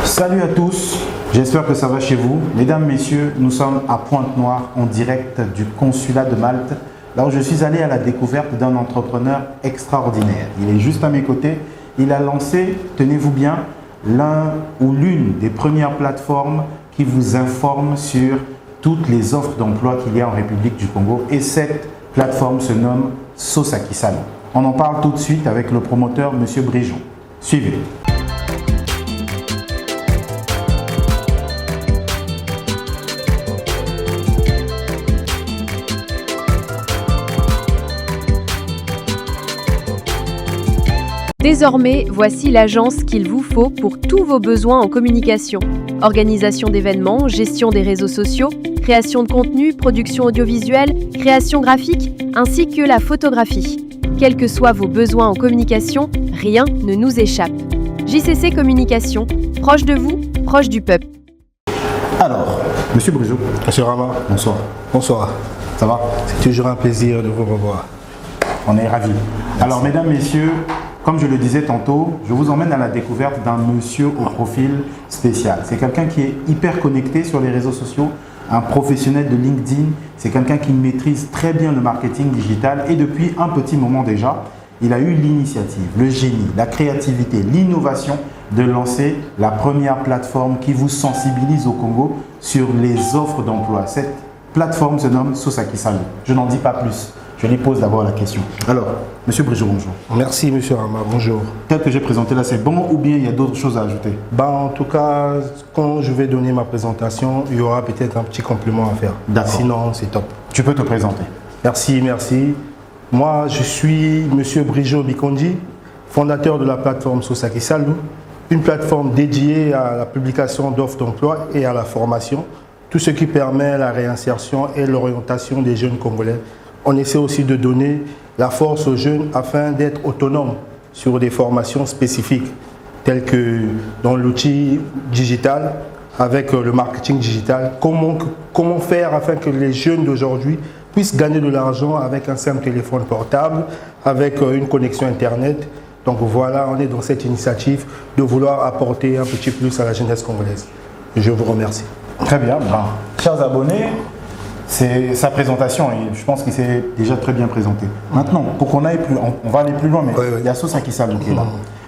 Salut à tous, j'espère que ça va chez vous. Mesdames, messieurs, nous sommes à Pointe-Noire en direct du consulat de Malte, là où je suis allé à la découverte d'un entrepreneur extraordinaire. Il est juste à mes côtés. Il a lancé, tenez-vous bien, l'un ou l'une des premières plateformes qui vous informe sur toutes les offres d'emploi qu'il y a en République du Congo. Et cette plateforme se nomme Sosaki Salon. On en parle tout de suite avec le promoteur, M. Brijon. Suivez. Désormais, voici l'agence qu'il vous faut pour tous vos besoins en communication. Organisation d'événements, gestion des réseaux sociaux, création de contenu, production audiovisuelle, création graphique, ainsi que la photographie. Quels que soient vos besoins en communication, rien ne nous échappe. JCC Communication, proche de vous, proche du peuple. Alors, Monsieur Brijon. Monsieur Rama. Bonsoir. Bonsoir. Ça va? C'est toujours un plaisir de vous revoir. On est ravis. Alors, mesdames, messieurs, comme je le disais tantôt, je vous emmène à la découverte d'un monsieur au profil spécial. C'est quelqu'un qui est hyper connecté sur les réseaux sociaux, un professionnel de LinkedIn. C'est quelqu'un qui maîtrise très bien le marketing digital et depuis un petit moment déjà, il a eu l'initiative, le génie, la créativité, l'innovation de lancer la première plateforme qui vous sensibilise au Congo sur les offres d'emploi. Cette plateforme se nomme Sosaki Salon. Je n'en dis pas plus. Je lui pose d'abord la question. Alors, Monsieur Brijon, bonjour. Merci, Monsieur Rama, bonjour. Tel que j'ai présenté là, c'est bon ou bien il y a d'autres choses à ajouter? En tout cas, quand je vais donner ma présentation, il y aura peut-être un petit complément à faire. D'accord. Sinon, c'est top. Tu peux te présenter. Merci. Moi, je suis Monsieur Brijon Bikondi, fondateur de la plateforme Sosaki Salou, une plateforme dédiée à la publication d'offres d'emploi et à la formation, tout ce qui permet la réinsertion et l'orientation des jeunes Congolais. On essaie aussi de donner la force aux jeunes afin d'être autonomes sur des formations spécifiques, telles que dans l'outil digital, avec le marketing digital. Comment faire afin que les jeunes d'aujourd'hui puissent gagner de l'argent avec un simple téléphone portable, avec une connexion Internet. Donc voilà, on est dans cette initiative de vouloir apporter un petit plus à la jeunesse congolaise. Je vous remercie. Très bien. Chers abonnés, c'est sa présentation et je pense qu'il s'est déjà très bien présenté. Maintenant, pour qu'on aille plus, on va aller plus loin, mais il y a Sosaki Salou qui est là.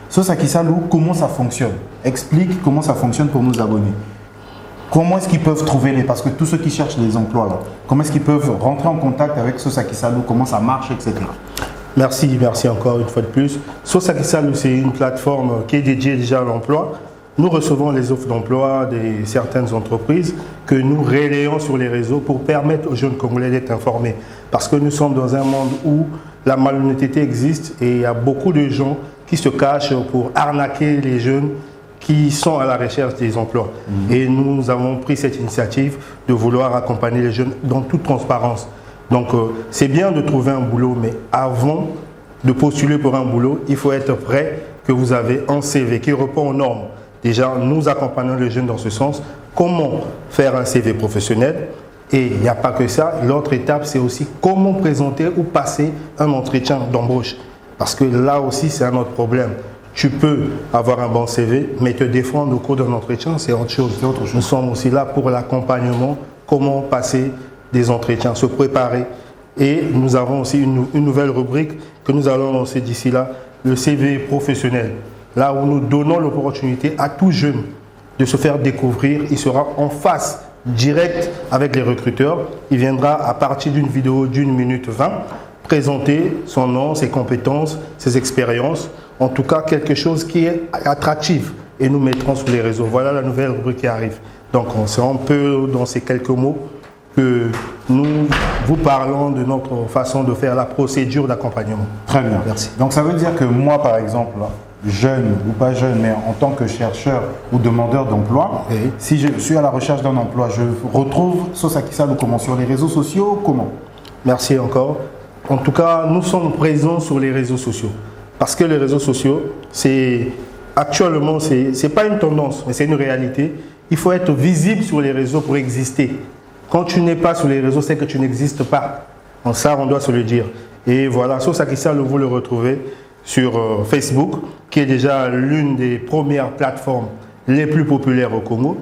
Sosaki Salou, comment ça fonctionne? Explique comment ça fonctionne pour nos abonnés. Comment est-ce qu'ils peuvent trouver parce que tous ceux qui cherchent des emplois là, comment est-ce qu'ils peuvent rentrer en contact avec Sosaki Salou, comment ça marche, etc. Merci encore une fois de plus. Sosaki Salou, c'est une plateforme qui est dédiée déjà à l'emploi. Nous recevons les offres d'emploi de certaines entreprises que nous relayons sur les réseaux pour permettre aux jeunes Congolais d'être informés. Parce que nous sommes dans un monde où la malhonnêteté existe et il y a beaucoup de gens qui se cachent pour arnaquer les jeunes qui sont à la recherche des emplois. Et nous avons pris cette initiative de vouloir accompagner les jeunes dans toute transparence. Donc c'est bien de trouver un boulot, mais avant de postuler pour un boulot, il faut être prêt que vous avez un CV qui répond aux normes. Déjà, nous accompagnons les jeunes dans ce sens. Comment faire un CV professionnel? Et il n'y a pas que ça. L'autre étape, c'est aussi comment présenter ou passer un entretien d'embauche. Parce que là aussi, c'est un autre problème. Tu peux avoir un bon CV, mais te défendre au cours d'un entretien, c'est autre chose. Nous sommes aussi là pour l'accompagnement, comment passer des entretiens, se préparer. Et nous avons aussi une nouvelle rubrique que nous allons lancer d'ici là, le CV professionnel. Là où nous donnons l'opportunité à tout jeune de se faire découvrir. Il sera en face directe avec les recruteurs. Il viendra à partir d'une vidéo d'1 minute 20 présenter son nom, ses compétences, ses expériences. En tout cas, quelque chose qui est attractif et nous mettrons sur les réseaux. Voilà la nouvelle rubrique qui arrive. Donc, c'est un peu dans ces quelques mots que nous vous parlons de notre façon de faire la procédure d'accompagnement. Très bien. Merci. Donc, ça veut dire que moi, par exemple, jeune ou pas jeune, mais en tant que chercheur ou demandeur d'emploi, si je suis à la recherche d'un emploi, je retrouve Sosaki Salou comment? Sur les réseaux sociaux, comment? Merci encore. En tout cas, nous sommes présents sur les réseaux sociaux. Parce que les réseaux sociaux, actuellement, c'est pas une tendance, mais c'est une réalité. Il faut être visible sur les réseaux pour exister. Quand tu n'es pas sur les réseaux, c'est que tu n'existes pas. En ça, on doit se le dire. Et voilà, Sosaki Salou, vous le retrouvez sur Facebook, qui est déjà l'une des premières plateformes les plus populaires au Congo.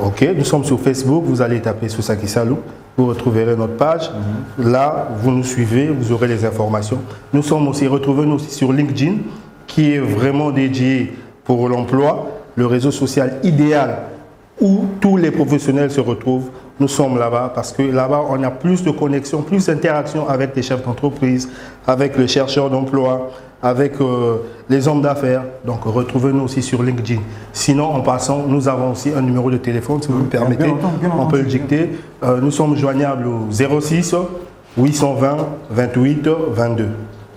Ok, nous sommes sur Facebook, vous allez taper Sosaki Salou, vous retrouverez notre page. Là, vous nous suivez, vous aurez les informations. Nous sommes aussi, retrouvez-nous aussi sur LinkedIn, qui est vraiment dédié pour l'emploi, le réseau social idéal où tous les professionnels se retrouvent. Nous sommes là-bas parce que là-bas, on a plus de connexions, plus d'interaction avec les chefs d'entreprise, avec les chercheurs d'emploi, avec les hommes d'affaires. Donc, retrouvez-nous aussi sur LinkedIn. Sinon, en passant, nous avons aussi un numéro de téléphone, si vous me permettez. On peut le dicter. Nous sommes joignables au 06 820 28 22.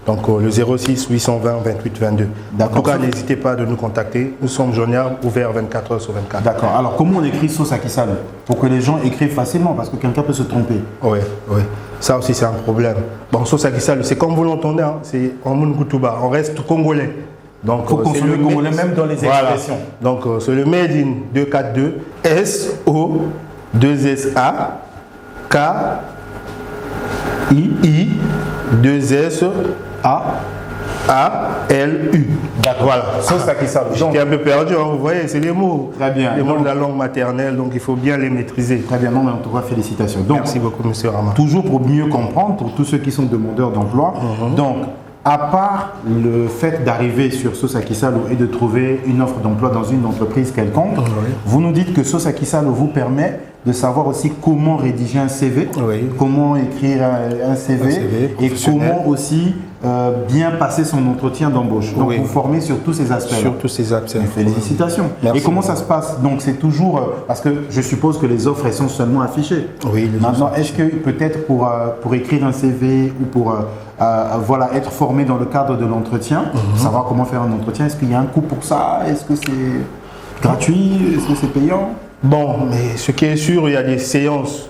Donc, le 06 820 28 22. En tout cas, n'hésitez pas de nous contacter. Nous sommes joignables, ouverts 24 heures sur 24. D'accord. Alors, comment on écrit Sosaki Salou pour que les gens écrivent facilement parce que quelqu'un peut se tromper? Oui, oui. Ça aussi, c'est un problème. Bon, Sosaki Salou, c'est comme vous l'entendez, hein, c'est en Mungutuba. On reste congolais. Donc, il faut consommer congolais même dans les expressions. Voilà. Donc, c'est le Made in 242 SO 2SA K I 2S A-L-U. Voilà, Sosaki Salou. J'étais un peu perdu, hein, vous voyez, c'est les mots. Très bien. Les mots de la langue maternelle, donc il faut bien les maîtriser. Très bien, non, mais en tout cas, félicitations. Donc, merci beaucoup, monsieur Rama. Toujours pour mieux comprendre, pour tous ceux qui sont demandeurs d'emploi. Donc, à part le fait d'arriver sur Sosaki Salou et de trouver une offre d'emploi dans une entreprise quelconque, vous nous dites que Sosaki Salou vous permet de savoir aussi comment rédiger un CV, comment écrire un CV et comment aussi bien passer son entretien d'embauche. Donc vous formez sur tous ces aspects. Sur tous ces aspects. Félicitations. Merci. Et comment ça se passe? Donc c'est toujours, parce que je suppose que les offres elles sont seulement affichées. Oui. Maintenant, est-ce que peut-être pour écrire un CV ou pour voilà, être formé dans le cadre de l'entretien, savoir comment faire un entretien, est-ce qu'il y a un coût pour ça? Est-ce que c'est gratuit? Est-ce que c'est payant? Bon, mais ce qui est sûr, il y a des séances.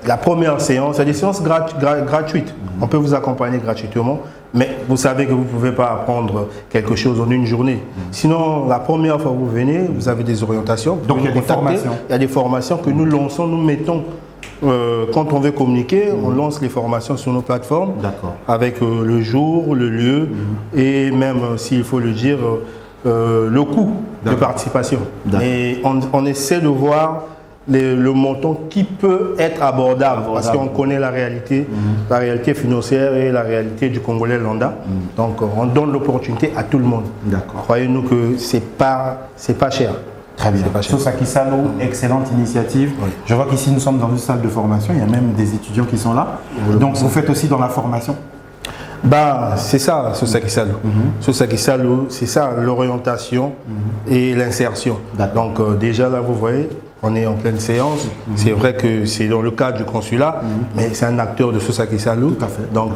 La première séance, il y a des séances gratuites. On peut vous accompagner gratuitement, mais vous savez que vous ne pouvez pas apprendre quelque chose en une journée. Sinon, la première fois que vous venez, vous avez des orientations. Donc il y a des formations. Il y a des formations que nous lançons, nous mettons. Quand on veut communiquer, on lance les formations sur nos plateformes avec le jour, le lieu et même, s'il faut le dire, le coût de participation. Et on essaie de voir le montant qui peut être abordable parce qu'on connaît la réalité financière et la réalité du Congolais lambda. Donc on donne l'opportunité à tout le monde. Croyez-nous que c'est pas cher. Très bien. Sosaki Salou, excellente initiative. Je vois qu'ici nous sommes dans une salle de formation, il y a même des étudiants qui sont là. Donc vous faites aussi dans la formation? C'est ça, Sosaki Salou. Sosaki Salou, c'est ça, l'orientation et l'insertion. Donc déjà là, vous voyez, on est en pleine séance. C'est vrai que c'est dans le cadre du consulat, mais c'est un acteur de Sosaki Salou. Tout à fait. Donc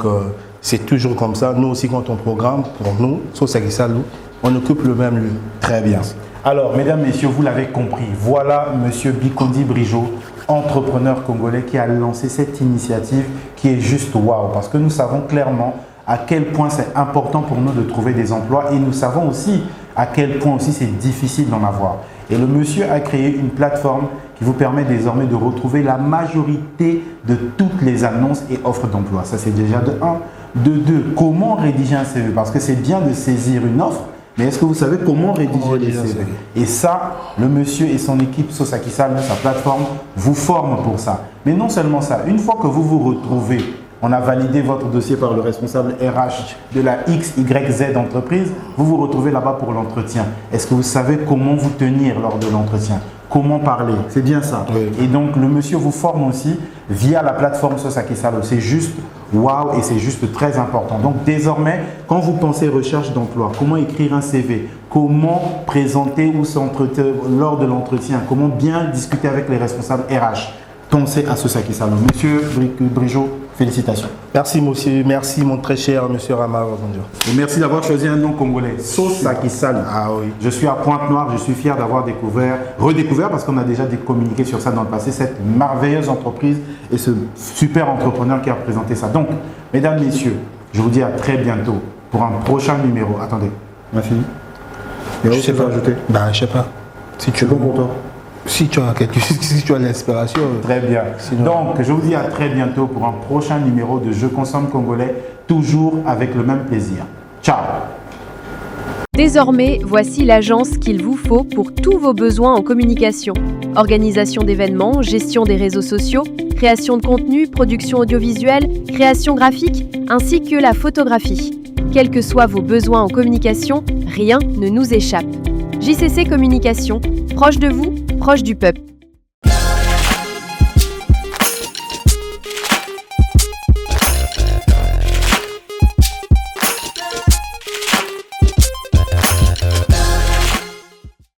c'est toujours comme ça. Nous aussi, quand on programme, pour nous, Sosaki Salou, on occupe le même lieu. Très bien. Alors, mesdames, messieurs, vous l'avez compris. Voilà monsieur Bikondi Brigeaud, entrepreneur congolais qui a lancé cette initiative qui est juste waouh. Parce que nous savons clairement à quel point c'est important pour nous de trouver des emplois et nous savons aussi à quel point aussi c'est difficile d'en avoir. Et le monsieur a créé une plateforme qui vous permet désormais de retrouver la majorité de toutes les annonces et offres d'emploi. Ça, c'est déjà de 1. De 2, comment rédiger un CV? Parce que c'est bien de saisir une offre, mais est-ce que vous savez comment rédiger les CV? Et ça, le monsieur et son équipe Sosaki Salou, sa plateforme, vous forment pour ça. Mais non seulement ça, une fois que vous vous retrouvez, on a validé votre dossier par le responsable RH de la XYZ entreprise, vous vous retrouvez là-bas pour l'entretien. Est-ce que vous savez comment vous tenir lors de l'entretien? Comment parler? C'est bien ça. Et donc, le monsieur vous forme aussi via la plateforme Sosaki Salou. C'est juste waouh et c'est juste très important. Donc, désormais, quand vous pensez recherche d'emploi, comment écrire un CV, comment présenter ou s'entretenir lors de l'entretien, comment bien discuter avec les responsables RH, pensez à Sosaki Salou. Monsieur Brigeaud, félicitations. Merci, monsieur. Merci, mon très cher monsieur Rama. Et merci d'avoir choisi un nom congolais, Sosaki Salou. Je suis à Pointe-Noire, je suis fier d'avoir redécouvert, parce qu'on a déjà communiqué sur ça dans le passé, cette merveilleuse entreprise et ce super entrepreneur qui a présenté ça. Donc, mesdames, messieurs, je vous dis à très bientôt pour un prochain numéro. Attendez, on a fini? Je sais pas. Ajouter? Je sais pas. Si tu veux pour toi. Si tu as l'inspiration. Très bien. Sinon... Donc, je vous dis à très bientôt pour un prochain numéro de Je consomme congolais, toujours avec le même plaisir. Ciao. Désormais, voici l'agence qu'il vous faut pour tous vos besoins en communication. Organisation d'événements, gestion des réseaux sociaux, création de contenu, production audiovisuelle, création graphique, ainsi que la photographie. Quels que soient vos besoins en communication, rien ne nous échappe. JCC Communication, proche de vous, proche du peuple.